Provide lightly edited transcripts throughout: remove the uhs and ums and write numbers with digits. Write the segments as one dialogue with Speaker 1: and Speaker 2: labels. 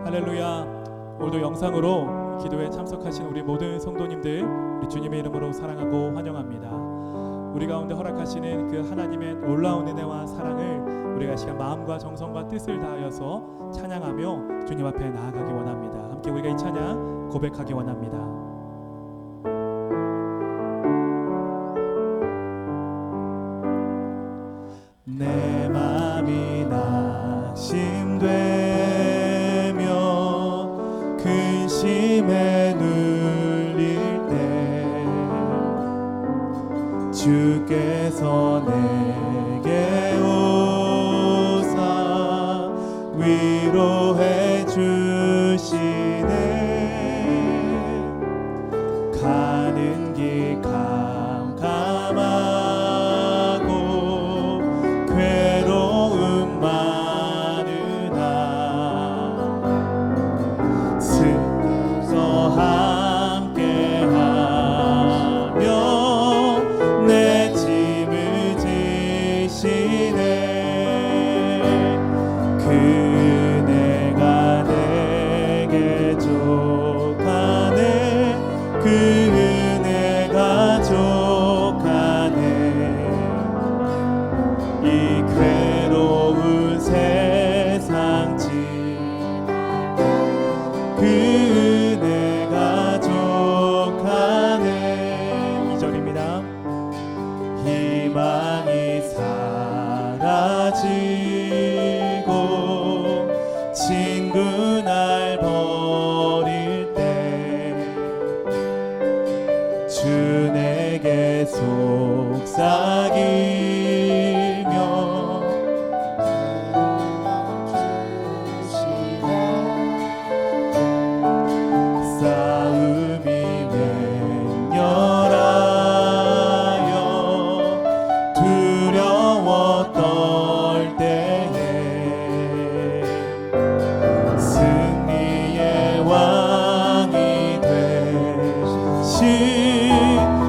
Speaker 1: 할렐루야. 오늘도 영상으로 기도에 참석하신 우리 모든 성도님들 우리 주님의 이름으로 사랑하고 환영합니다. 우리 가운데 허락하시는 그 하나님의 놀라운 은혜와 사랑을 우리가 시간 마음과 정성과 뜻을 다하여서 찬양하며 주님 앞에 나아가기 원합니다. 함께 우리가 이 찬양 고백하기 원합니다. 내 맘이 낙심되며 근심에 눌릴 때 주께서 내게 오사 위로해 주시네. 가는 길 캄캄하고 괴로움 많으나 스서 함께하며 내 짐을 지시네. 그네가 내게 족하네. 그 은혜가 족하네. 이 괴로운 세상 그 은혜가 족하네. 2절입니다. 희망이 사라지고 친구 날 버릴 때 주 내게 속삭이며 싸움이 맹렬하여 두려워 떨 때에 승리의 왕이 되신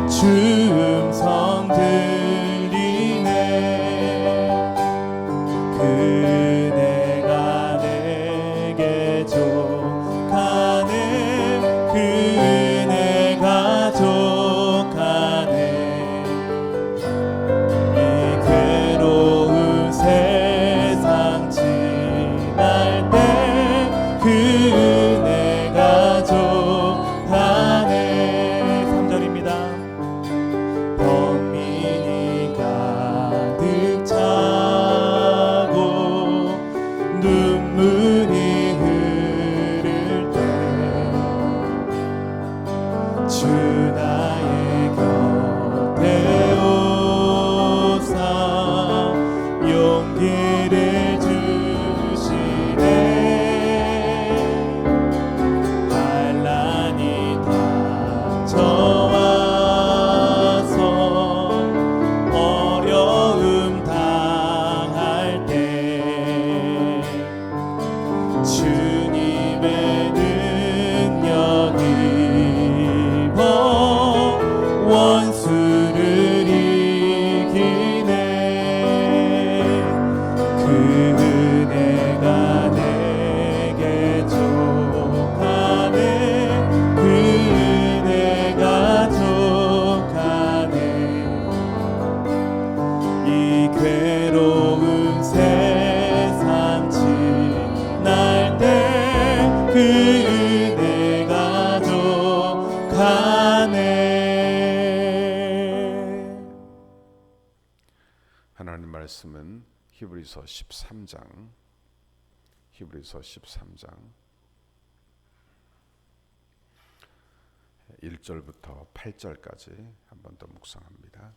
Speaker 1: 주 음성 들리네. 그네가 내게 족하네. 그 은혜가 족하네. 이 괴로운 세상 지날 때 그 은혜가 족하네. 3절입니다. 범민이 가득 차고 눈물이 흐를 때 주 나의 곁에 오사 용기를 주시네. 환난이 닥쳐와서 어려움 당할 때 주님의 능력이 입어 원수를 이기네. 그 은혜가 내게 족하네. 그 은혜가 족하네. 이 괴로운 세상 지날 때 그 은혜가 족하네.
Speaker 2: 하나님 말씀은 히브리서 13장 1절부터 8절까지 한 번 더 묵상합니다.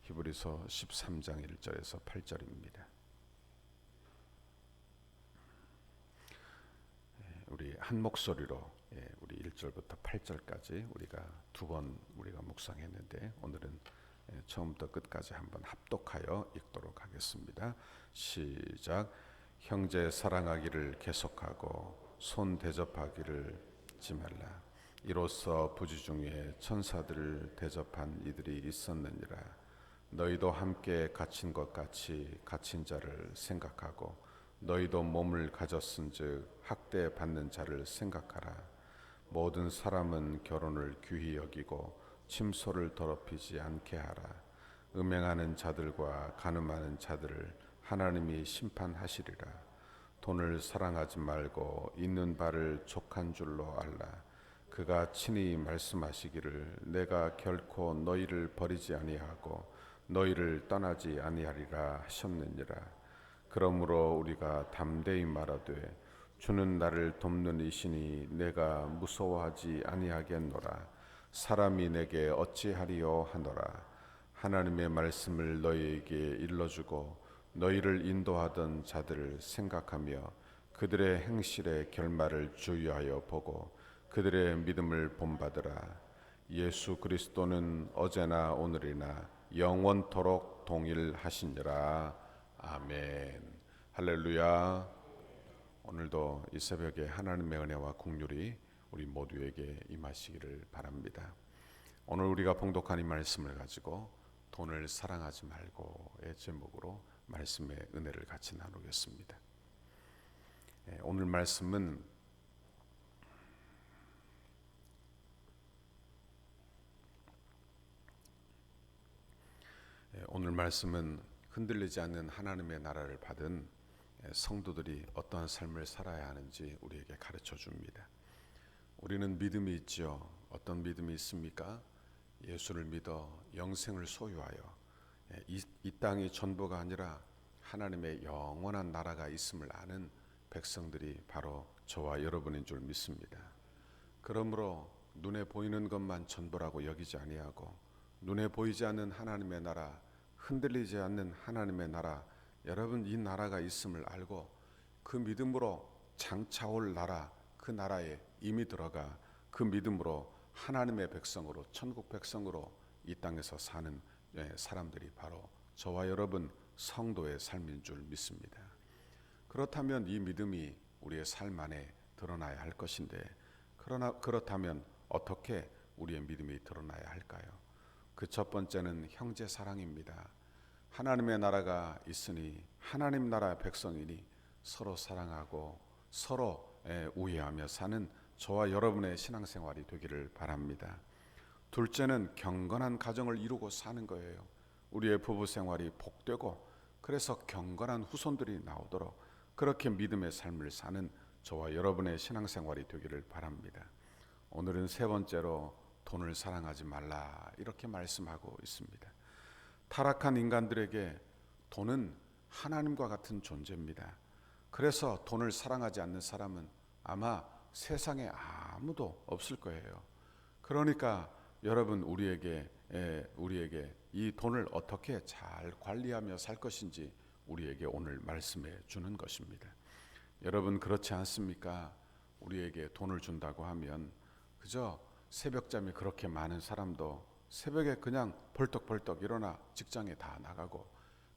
Speaker 2: 히브리서 13장 1절에서 8절입니다. 우리 한 목소리로 우리 1절부터 8절까지 우리가 두 번 우리가 묵상했는데 오늘은 처음부터 끝까지 한번 합독하여 읽도록 하겠습니다. 시작. 형제 사랑하기를 계속하고 손 대접하기를 잊지 말라. 이로써 부지 중에 천사들을 대접한 이들이 있었느니라. 너희도 함께 갇힌 것 같이 갇힌 자를 생각하고 너희도 몸을 가졌은즉 학대받는 자를 생각하라. 모든 사람은 결혼을 귀히 여기고 침소를 더럽히지 않게 하라. 음행하는 자들과 간음하는 자들을 하나님이 심판하시리라. 돈을 사랑하지 말고 있는 바를 족한 줄로 알라. 그가 친히 말씀하시기를 내가 결코 너희를 버리지 아니하고 너희를 떠나지 아니하리라 하셨느니라. 그러므로 우리가 담대히 말하되 주는 나를 돕는 이시니 내가 무서워하지 아니하겠노라. 사람이 내게 어찌하리요 하노라. 하나님의 말씀을 너희에게 일러주고 너희를 인도하던 자들을 생각하며 그들의 행실의 결말을 주의하여 보고 그들의 믿음을 본받으라. 예수 그리스도는 어제나 오늘이나 영원토록 동일하시니라. 아멘. 할렐루야. 오늘도 이 새벽에 하나님의 은혜와 긍휼이 우리 모두에게 임하시기를 바랍니다. 오늘 우리가 봉독한 이 말씀을 가지고 돈을 사랑하지 말고의 제목으로 말씀의 은혜를 같이 나누겠습니다. 오늘 말씀은 흔들리지 않는 하나님의 나라를 받은 성도들이 어떠한 삶을 살아야 하는지 우리에게 가르쳐 줍니다. 우리는 믿음이 있죠. 어떤 믿음이 있습니까? 예수를 믿어 영생을 소유하여 이 땅이 전부가 아니라 하나님의 영원한 나라가 있음을 아는 백성들이 바로 저와 여러분인 줄 믿습니다. 그러므로 눈에 보이는 것만 전부라고 여기지 아니하고 눈에 보이지 않는 하나님의 나라, 흔들리지 않는 하나님의 나라, 여러분 이 나라가 있음을 알고 그 믿음으로 장차올 나라, 그 나라에 이미 들어가 그 믿음으로 하나님의 백성으로, 천국 백성으로 이 땅에서 사는 사람들이 바로 저와 여러분 성도의 삶인 줄 믿습니다. 그렇다면 이 믿음이 우리의 삶 안에 드러나야 할 것인데, 그렇다면 어떻게 우리의 믿음이 드러나야 할까요? 그 첫 번째는 형제 사랑입니다. 하나님의 나라가 있으니 하나님 나라의 백성이니 서로 사랑하고 서로 우애하며 사는 저와 여러분의 신앙생활이 되기를 바랍니다. 둘째는 경건한 가정을 이루고 사는 거예요. 우리의 부부 생활이 복되고 그래서 경건한 후손들이 나오도록 그렇게 믿음의 삶을 사는 저와 여러분의 신앙생활이 되기를 바랍니다. 오늘은 세 번째로 돈을 사랑하지 말라 이렇게 말씀하고 있습니다. 타락한 인간들에게 돈은 하나님과 같은 존재입니다. 그래서 돈을 사랑하지 않는 사람은 아마 세상에 아무도 없을 거예요. 그러니까 여러분 우리에게 이 돈을 어떻게 잘 관리하며 살 것인지 우리에게 오늘 말씀해 주는 것입니다. 여러분 그렇지 않습니까? 우리에게 돈을 준다고 하면 그저 새벽잠이 그렇게 많은 사람도 새벽에 그냥 벌떡벌떡 일어나 직장에 다 나가고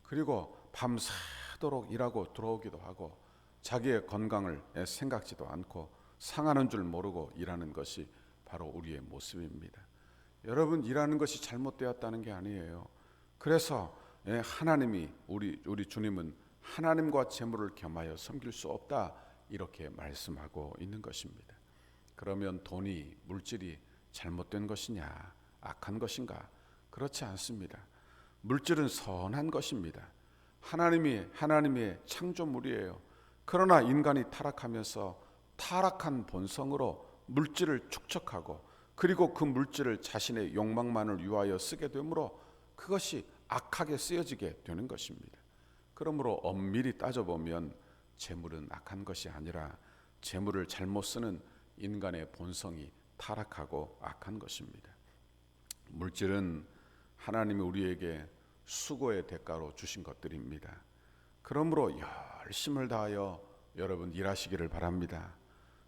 Speaker 2: 그리고 밤새도록 일하고 들어오기도 하고 자기의 건강을 생각지도 않고 상하는 줄 모르고 일하는 것이 바로 우리의 모습입니다. 여러분 일하는 것이 잘못되었다는 게 아니에요. 그래서 하나님이 우리 주님은 하나님과 재물을 겸하여 섬길 수 없다 이렇게 말씀하고 있는 것입니다. 그러면 돈이 물질이 잘못된 것이냐 악한 것인가? 그렇지 않습니다. 물질은 선한 것입니다. 하나님의 창조물이에요. 그러나 인간이 타락하면서 타락한 본성으로 물질을 축적하고 그리고 그 물질을 자신의 욕망만을 위하여 쓰게 되므로 그것이 악하게 쓰여지게 되는 것입니다. 그러므로 엄밀히 따져보면 재물은 악한 것이 아니라 재물을 잘못 쓰는 인간의 본성이 타락하고 악한 것입니다. 물질은 하나님이 우리에게 수고의 대가로 주신 것들입니다. 그러므로 열심을 다하여 여러분 일하시기를 바랍니다.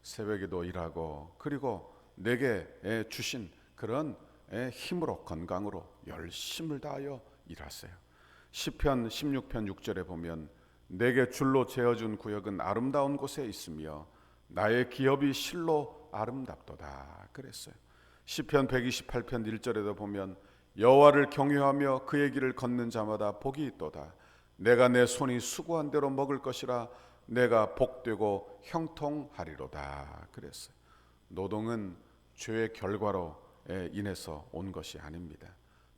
Speaker 2: 새벽에도 일하고 그리고 내게 주신 그런 힘으로 건강으로 열심을 다하여 일하세요. 시편 16편 6절에 보면 내게 줄로 재어준 구역은 아름다운 곳에 있으며 나의 기업이 실로 아름답도다 그랬어요. 시편 128편 1절에도 보면 여호와를 경외하며 그의 길을 걷는 자마다 복이 있도다. 내가 내 손이 수고한 대로 먹을 것이라 내가 복되고 형통하리로다 그랬어요. 노동은 죄의 결과로 인해서 온 것이 아닙니다.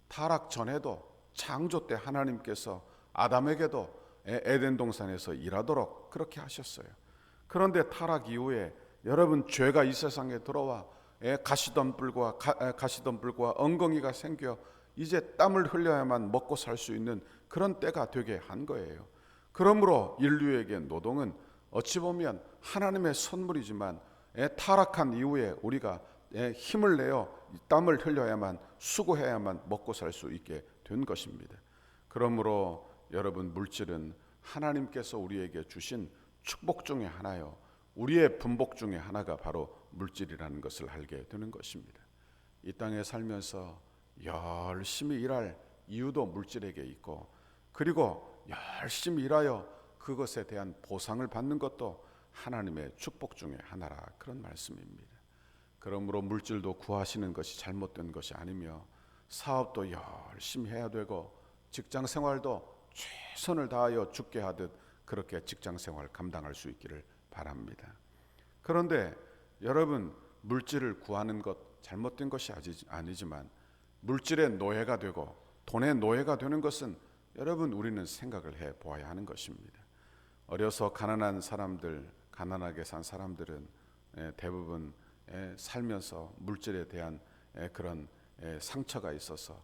Speaker 2: 타락 전에도 창조 때 하나님께서 아담에게도 에덴 동산에서 일하도록 그렇게 하셨어요. 그런데 타락 이후에 여러분 죄가 이 세상에 들어와 가시덤불과 엉겅이가 생겨 이제 땀을 흘려야만 먹고 살 수 있는 그런 때가 되게 한 거예요. 그러므로 인류에게 노동은 어찌 보면 하나님의 선물이지만 타락한 이후에 우리가 힘을 내어 땀을 흘려야만 수고해야만 먹고 살 수 있게 된 것입니다. 그러므로 여러분 물질은 하나님께서 우리에게 주신 축복 중에 하나요. 우리의 분복 중에 하나가 바로 물질이라는 것을 알게 되는 것입니다. 이 땅에 살면서 열심히 일할 이유도 물질에게 있고 그리고 열심히 일하여 그것에 대한 보상을 받는 것도 하나님의 축복 중에 하나라 그런 말씀입니다. 그러므로 물질도 구하시는 것이 잘못된 것이 아니며 사업도 열심히 해야 되고 직장 생활도 최선을 다하여 죽게 하듯 그렇게 직장 생활 감당할 수 있기를 바랍니다. 그런데 여러분 물질을 구하는 것 잘못된 것이 아니지만 물질의 노예가 되고 돈의 노예가 되는 것은 여러분 우리는 생각을 해 보아야 하는 것입니다. 어려서 가난하게 산 사람들은 대부분 살면서 물질에 대한 그런 상처가 있어서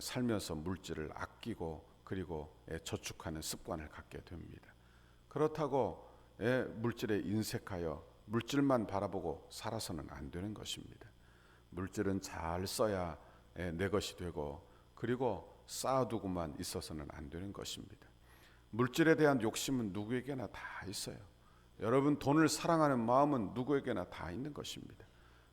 Speaker 2: 살면서 물질을 아끼고 그리고 저축하는 습관을 갖게 됩니다. 그렇다고 물질에 인색하여 물질만 바라보고 살아서는 안 되는 것입니다. 물질은 잘 써야 내 것이 되고 그리고 쌓아두고만 있어서는 안 되는 것입니다. 물질에 대한 욕심은 누구에게나 다 있어요. 여러분 돈을 사랑하는 마음은 누구에게나 다 있는 것입니다.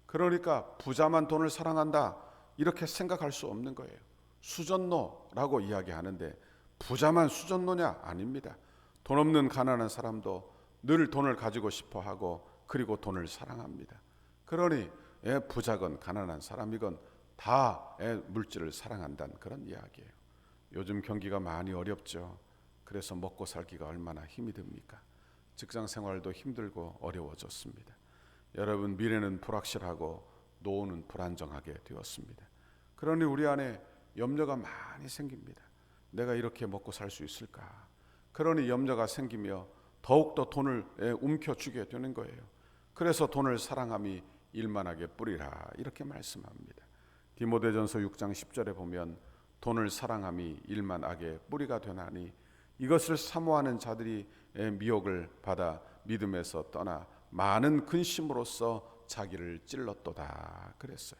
Speaker 2: 그러니까 부자만 돈을 사랑한다 이렇게 생각할 수 없는 거예요. 수전노라고 이야기하는데 부자만 수전노냐? 아닙니다. 돈 없는 가난한 사람도 늘 돈을 가지고 싶어 하고 그리고 돈을 사랑합니다. 그러니 부자건 가난한 사람이건 다 물질을 사랑한다는 그런 이야기예요. 요즘 경기가 많이 어렵죠. 그래서 먹고 살기가 얼마나 힘이 듭니까? 직장 생활도 힘들고 어려워졌습니다. 여러분 미래는 불확실하고 노후는 불안정하게 되었습니다. 그러니 우리 안에 염려가 많이 생깁니다. 내가 이렇게 먹고 살 수 있을까? 그러니 염려가 생기며 더욱더 돈을 움켜쥐게 되는 거예요. 그래서 돈을 사랑함이 일만하게 뿌리라 이렇게 말씀합니다. 디모데전서 6장 10절에 보면 돈을 사랑함이 일만하게 뿌리가 되나니 이것을 사모하는 자들이 미혹을 받아 믿음에서 떠나 많은 근심으로써 자기를 찔렀도다 그랬어요.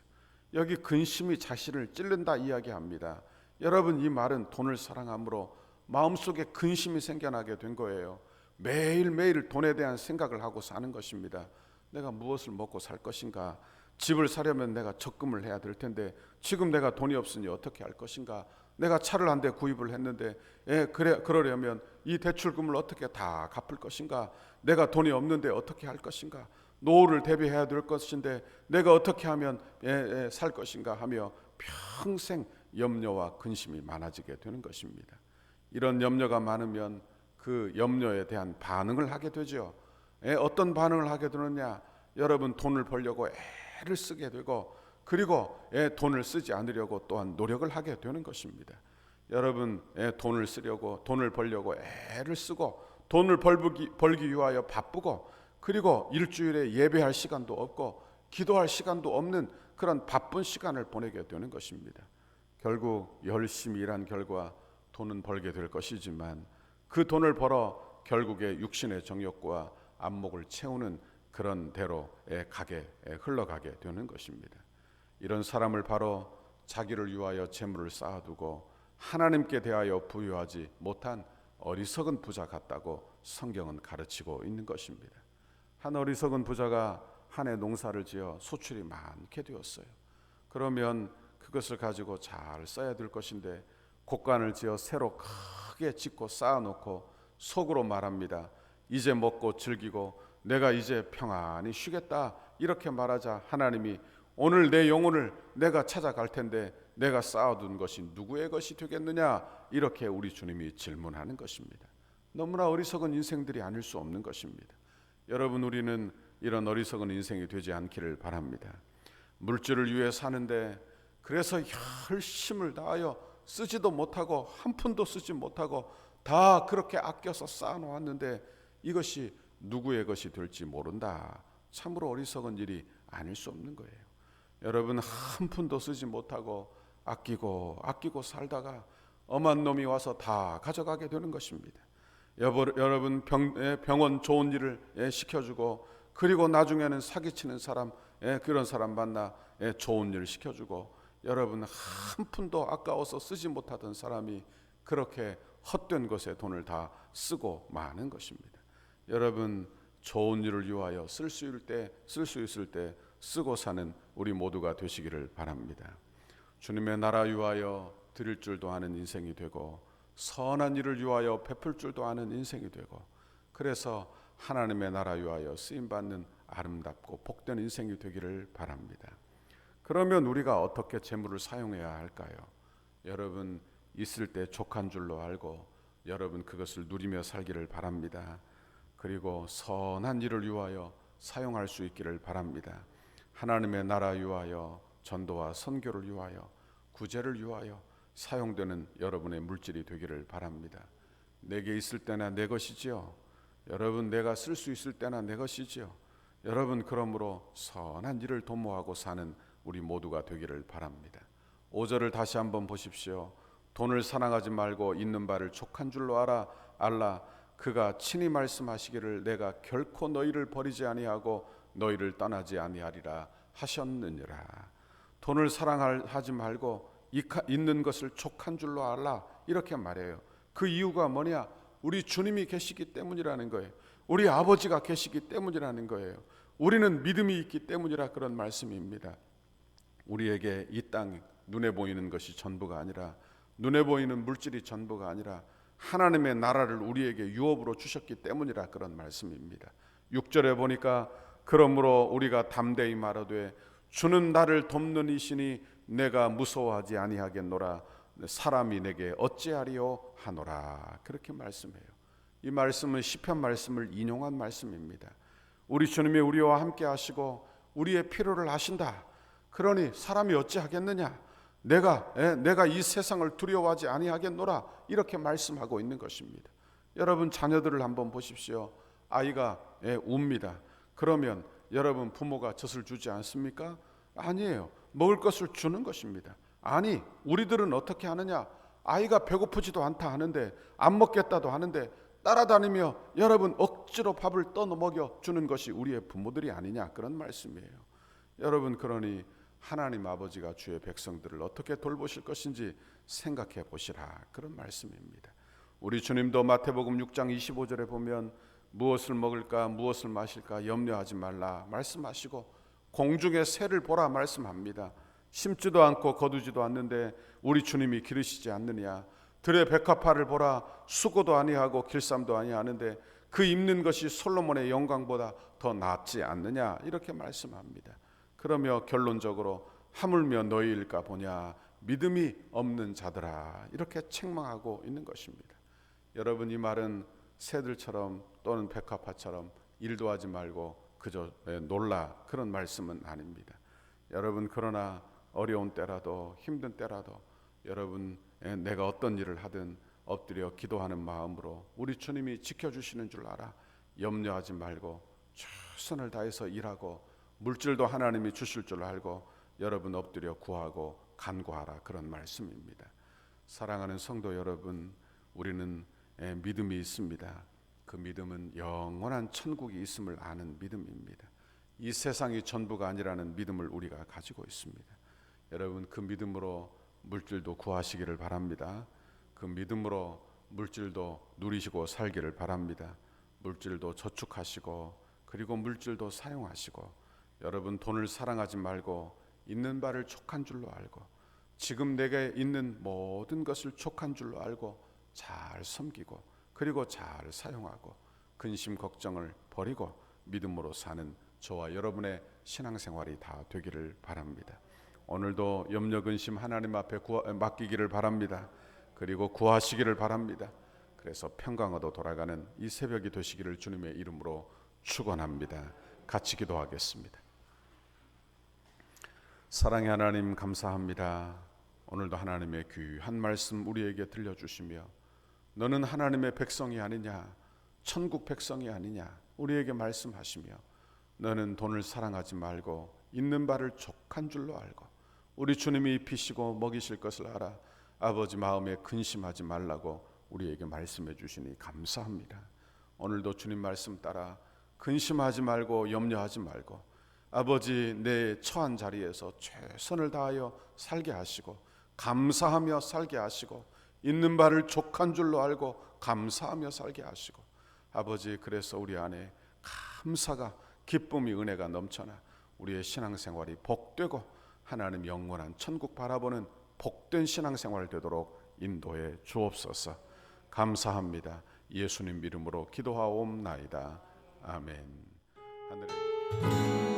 Speaker 2: 여기 근심이 자신을 찔른다 이야기합니다. 여러분 이 말은 돈을 사랑함으로 마음속에 근심이 생겨나게 된 거예요. 매일매일 돈에 대한 생각을 하고 사는 것입니다. 내가 무엇을 먹고 살 것인가? 집을 사려면 내가 적금을 해야 될 텐데 지금 내가 돈이 없으니 어떻게 할 것인가? 내가 차를 한 대 구입을 했는데 그러려면 이 대출금을 어떻게 다 갚을 것인가? 내가 돈이 없는데 어떻게 할 것인가? 노후를 대비해야 될 것인데 내가 어떻게 하면 살 것인가 하며 평생 염려와 근심이 많아지게 되는 것입니다. 이런 염려가 많으면 그 염려에 대한 반응을 하게 되죠. 어떤 반응을 하게 되느냐? 여러분 돈을 벌려고 애를 쓰게 되고 그리고 돈을 쓰지 않으려고 또한 노력을 하게 되는 것입니다. 여러분 돈을 쓰려고 돈을 벌려고 애를 쓰고 돈을 벌기 위하여 바쁘고 그리고 일주일에 예배할 시간도 없고 기도할 시간도 없는 그런 바쁜 시간을 보내게 되는 것입니다. 결국 열심히 일한 결과 돈은 벌게 될 것이지만 그 돈을 벌어 결국에 육신의 정욕과 안목을 채우는 그런 대로 흘러가게 되는 것입니다. 이런 사람을 바로 자기를 위하여 재물을 쌓아두고 하나님께 대하여 부유하지 못한 어리석은 부자 같다고 성경은 가르치고 있는 것입니다. 한 어리석은 부자가 한 해 농사를 지어 소출이 많게 되었어요. 그러면 그것을 가지고 잘 써야 될 것인데 곡간을 지어 새로 크게 짓고 쌓아놓고 속으로 말합니다. 이제 먹고 즐기고 내가 이제 평안히 쉬겠다 이렇게 말하자 하나님이 오늘 내 영혼을 내가 찾아갈 텐데 내가 쌓아둔 것이 누구의 것이 되겠느냐 이렇게 우리 주님이 질문하는 것입니다. 너무나 어리석은 인생들이 아닐 수 없는 것입니다. 여러분, 우리는 이런 어리석은 인생이 되지 않기를 바랍니다. 물질을 위해 사는데 그래서 열심을 다하여 쓰지도 못하고 한 푼도 쓰지 못하고 다 그렇게 아껴서 쌓아놓았는데 이것이 누구의 것이 될지 모른다. 참으로 어리석은 일이 아닐 수 없는 거예요. 여러분, 한 푼도 쓰지 못하고 아끼고 살다가 엄한 놈이 와서 다 가져가게 되는 것입니다. 여러분, 병원 좋은 일을 시켜주고 그리고 나중에는 사기치는 사람, 그런 사람 만나 좋은 일 시켜주고, 여러분 한 푼도 아까워서 쓰지 못하던 사람이 그렇게 헛된 것에 돈을 다 쓰고 마는 것입니다. 여러분, 좋은 일을 위하여 쓸 수 있을 때 쓰고 사는 우리 모두가 되시기를 바랍니다. 주님의 나라 위하여 드릴 줄도 아는 인생이 되고 선한 일을 위하여 베풀 줄도 아는 인생이 되고, 그래서 하나님의 나라 위하여 쓰임받는 아름답고 복된 인생이 되기를 바랍니다. 그러면 우리가 어떻게 재물을 사용해야 할까요? 여러분, 있을 때 족한 줄로 알고 여러분 그것을 누리며 살기를 바랍니다. 그리고 선한 일을 위하여 사용할 수 있기를 바랍니다. 하나님의 나라 위하여, 전도와 선교를 위하여, 구제를 위하여 사용되는 여러분의 물질이 되기를 바랍니다. 내게 있을 때나 내 것이지요. 여러분, 내가 쓸 수 있을 때나 내 것이지요. 여러분, 그러므로 선한 일을 도모하고 사는 우리 모두가 되기를 바랍니다. 5절을 다시 한번 보십시오. 돈을 사랑하지 말고 있는 바를 족한 줄로 알라. 그가 친히 말씀하시기를 내가 결코 너희를 버리지 아니하고 너희를 떠나지 아니하리라 하셨느니라. 돈을 사랑하지 말고 있는 것을 족한 줄로 알라, 이렇게 말해요. 그 이유가 뭐냐? 우리 주님이 계시기 때문이라는 거예요. 우리 아버지가 계시기 때문이라는 거예요. 우리는 믿음이 있기 때문이라 그런 말씀입니다. 우리에게 이 땅 눈에 보이는 것이 전부가 아니라, 눈에 보이는 물질이 전부가 아니라 하나님의 나라를 우리에게 유업으로 주셨기 때문이라 그런 말씀입니다. 6절에 보니까 그러므로 우리가 담대히 말하되 주는 나를 돕는 이시니 내가 무서워하지 아니하겠노라. 사람이 내게 어찌하리요 하노라. 그렇게 말씀해요. 이 말씀은 시편 말씀을 인용한 말씀입니다. 우리 주님이 우리와 함께 하시고 우리의 필요를 아신다. 그러니 사람이 어찌하겠느냐? 내가 이 세상을 두려워하지 아니하겠노라, 이렇게 말씀하고 있는 것입니다. 여러분, 자녀들을 한번 보십시오. 아이가 웁니다. 그러면 여러분, 부모가 젖을 주지 않습니까? 아니에요. 먹을 것을 주는 것입니다. 아니, 우리들은 어떻게 하느냐? 아이가 배고프지도 않다 하는데, 안 먹겠다도 하는데 따라다니며 여러분 억지로 밥을 떠 먹여 주는 것이 우리의 부모들이 아니냐, 그런 말씀이에요. 여러분, 그러니 하나님 아버지가 주의 백성들을 어떻게 돌보실 것인지 생각해 보시라, 그런 말씀입니다. 우리 주님도 마태복음 6장 25절에 보면 무엇을 먹을까 무엇을 마실까 염려하지 말라 말씀하시고 공중의 새를 보라 말씀합니다. 심지도 않고 거두지도 않는데 우리 주님이 기르시지 않느냐? 들의 백합화를 보라, 수고도 아니하고 길쌈도 아니하는데 그 입는 것이 솔로몬의 영광보다 더 낫지 않느냐? 이렇게 말씀합니다. 그러며 결론적으로 하물며 너희일까 보냐, 믿음이 없는 자들아, 이렇게 책망하고 있는 것입니다. 여러분, 이 말은 새들처럼 또는 백합화처럼 일도 하지 말고 그저 놀라, 그런 말씀은 아닙니다. 여러분, 그러나 어려운 때라도 힘든 때라도 여러분, 내가 어떤 일을 하든 엎드려 기도하는 마음으로 우리 주님이 지켜주시는 줄 알아. 염려하지 말고 최선을 다해서 일하고 물질도 하나님이 주실 줄 알고 여러분 엎드려 구하고 간구하라, 그런 말씀입니다. 사랑하는 성도 여러분, 우리는 믿음이 있습니다. 그 믿음은 영원한 천국이 있음을 아는 믿음입니다. 이 세상이 전부가 아니라는 믿음을 우리가 가지고 있습니다. 여러분, 그 믿음으로 물질도 구하시기를 바랍니다. 그 믿음으로 물질도 누리시고 살기를 바랍니다. 물질도 저축하시고 그리고 물질도 사용하시고, 여러분 돈을 사랑하지 말고 있는 바를 족한 줄로 알고 지금 내게 있는 모든 것을 족한 줄로 알고 잘 섬기고 그리고 잘 사용하고 근심 걱정을 버리고 믿음으로 사는 저와 여러분의 신앙생활이 다 되기를 바랍니다. 오늘도 염려 근심 하나님 앞에 맡기기를 바랍니다. 그리고 구하시기를 바랍니다. 그래서 평강으로 돌아가는 이 새벽이 되시기를 주님의 이름으로 축원합니다. 같이 기도하겠습니다. 사랑의 하나님, 감사합니다. 오늘도 하나님의 귀한 말씀 우리에게 들려주시며 너는 하나님의 백성이 아니냐, 천국 백성이 아니냐 우리에게 말씀하시며 너는 돈을 사랑하지 말고 있는 바를 족한 줄로 알고 우리 주님이 입히시고 먹이실 것을 알아 아버지 마음에 근심하지 말라고 우리에게 말씀해 주시니 감사합니다. 오늘도 주님 말씀 따라 근심하지 말고 염려하지 말고 아버지 내 처한 자리에서 최선을 다하여 살게 하시고 감사하며 살게 하시고 있는 바를 족한 줄로 알고 감사하며 살게 하시고 아버지 그래서 우리 안에 감사가 기쁨이 은혜가 넘쳐나 우리의 신앙생활이 복되고 하나님 영원한 천국 바라보는 복된 신앙생활 되도록 인도해 주옵소서. 감사합니다. 예수님 이름으로 기도하옵나이다. 아멘. 하늘에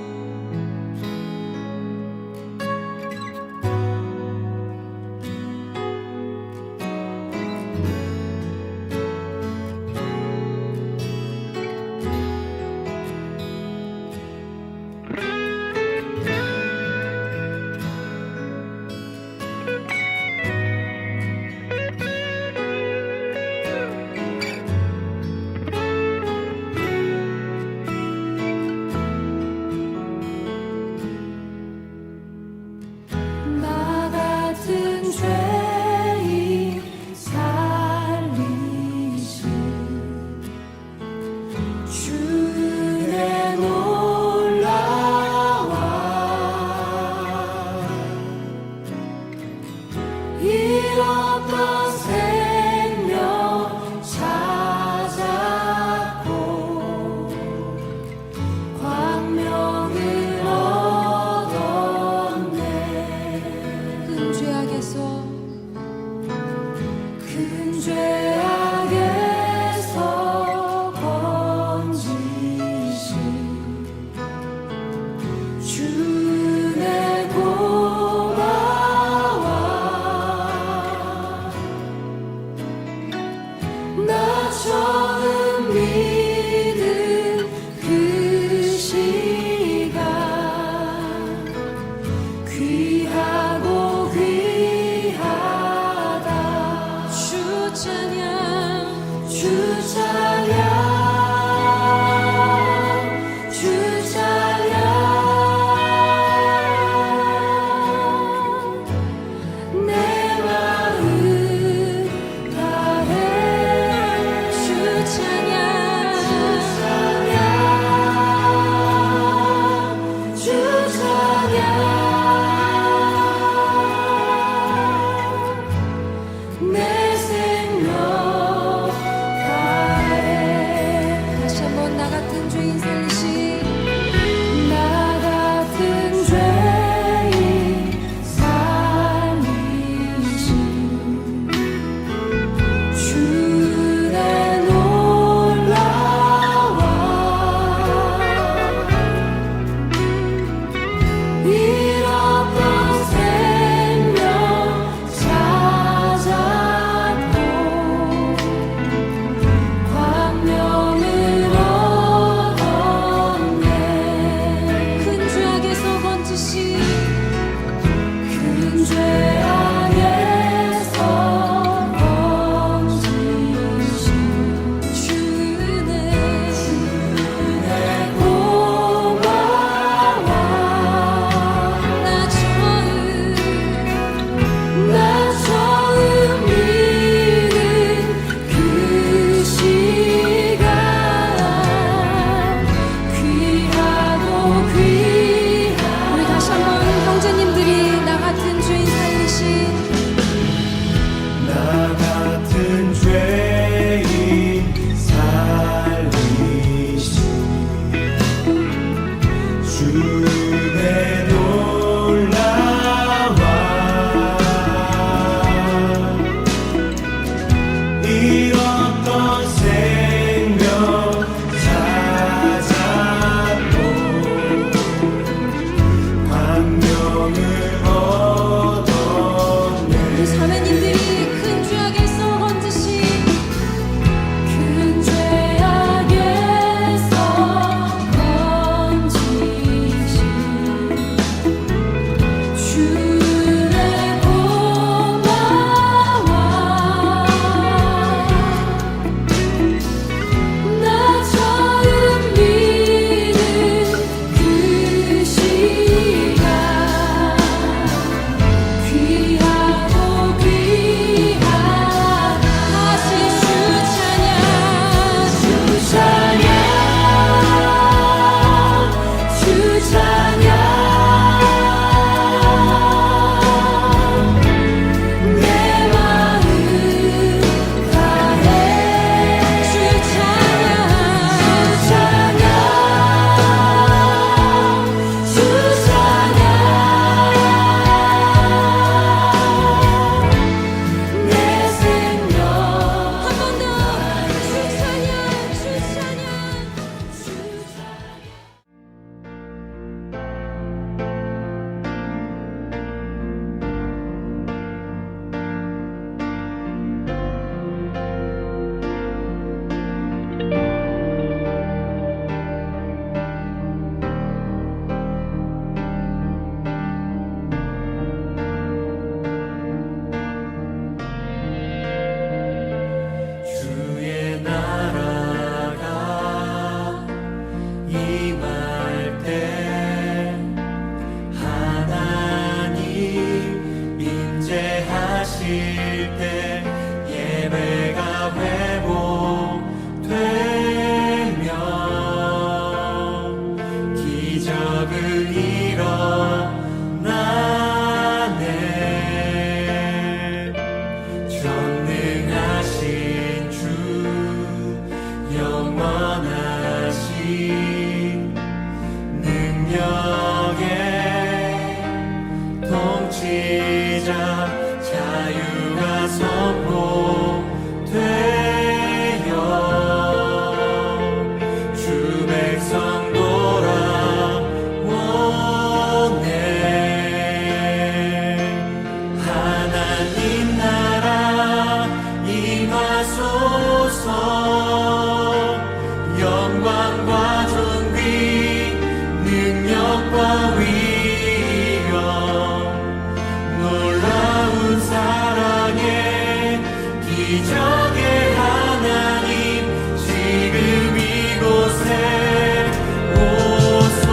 Speaker 3: 기적의 하나님 지금 이곳에 오소서.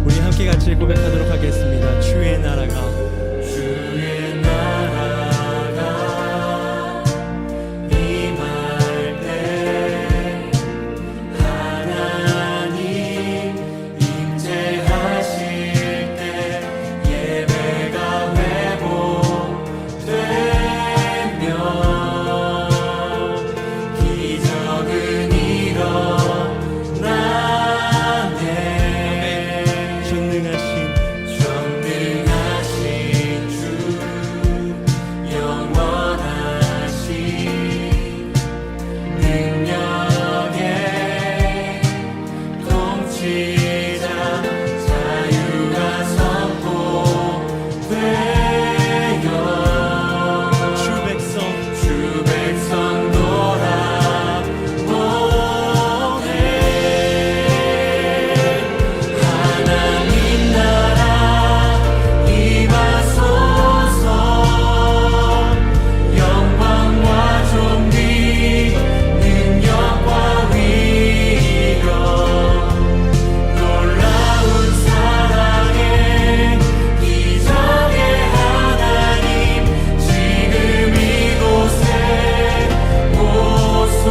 Speaker 4: 우리 함께 같이 고백하도록 하겠습니다. 주의 나라가
Speaker 3: 주의 나라가 임할 때 하나님 임재하실 때 예배가 회복되며 기적은 일어나네. 전능하신 주 영원하신 능력의 통치자 자유가 선포되어 주 백성 돌아보네. 하나님 나라 임하소서. 영광과 존귀 능력과 위력 놀라운 사랑의 기적의 하나님 지금 이곳에 오소서.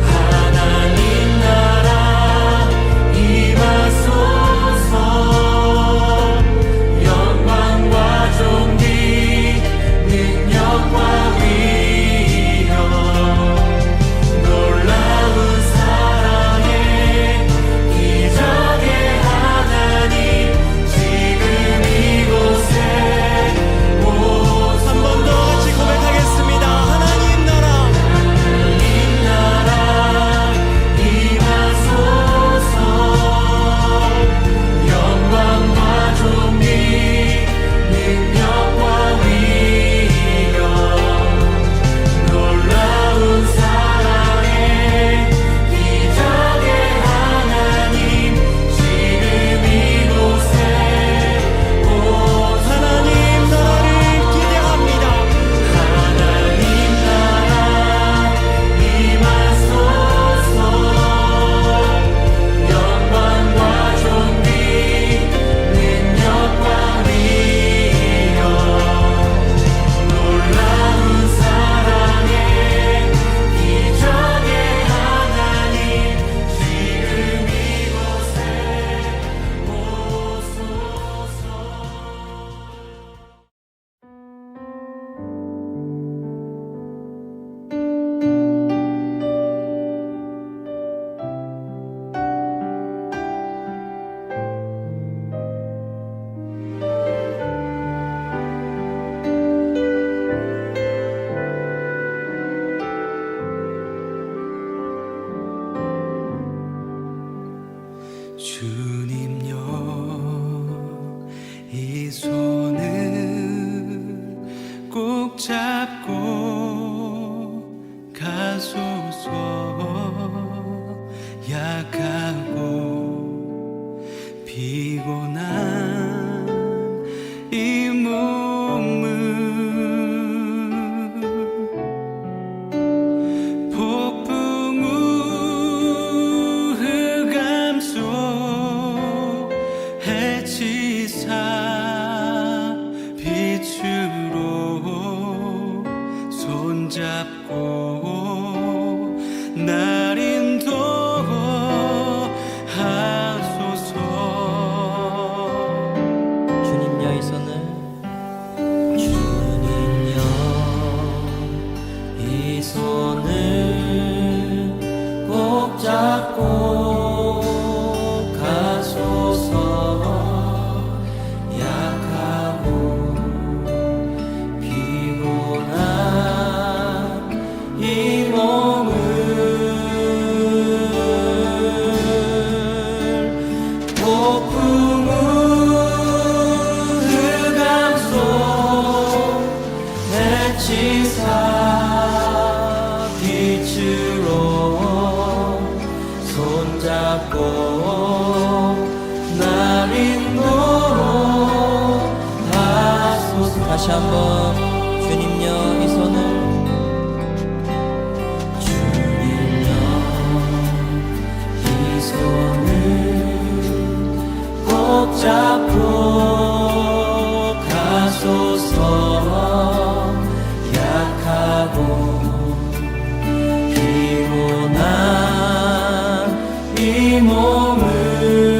Speaker 3: 하나님 나라 임하소서. 영광과 존귀 능력과 위력 놀라운 사랑의 기적의 하나님 지금 이곳에 오소서. 한 번 더 같이 고백하겠습니다. 하나님 나라 임하소서. 영광과 존귀 능력과 위력 놀라운 사랑의 기적의 하나님 지금 이곳에 오소서. 하나님 나라를 기대합니다. 하나님 나라 임하소서. 영광과 존귀 능력과 위력 놀라운 사랑의 기적의 하나님 지금 이곳에 오소서. 주님여 이 손을 꼭 잡고 가소서. 약하고 피곤한 이 몸은 폭풍 후 흑암 속 날 인도하소서.
Speaker 5: 다시 한번 주님여 이 손을
Speaker 3: 주님여 이 손을 꼭 잡고 가소서. 약하고 피곤한 이 몸을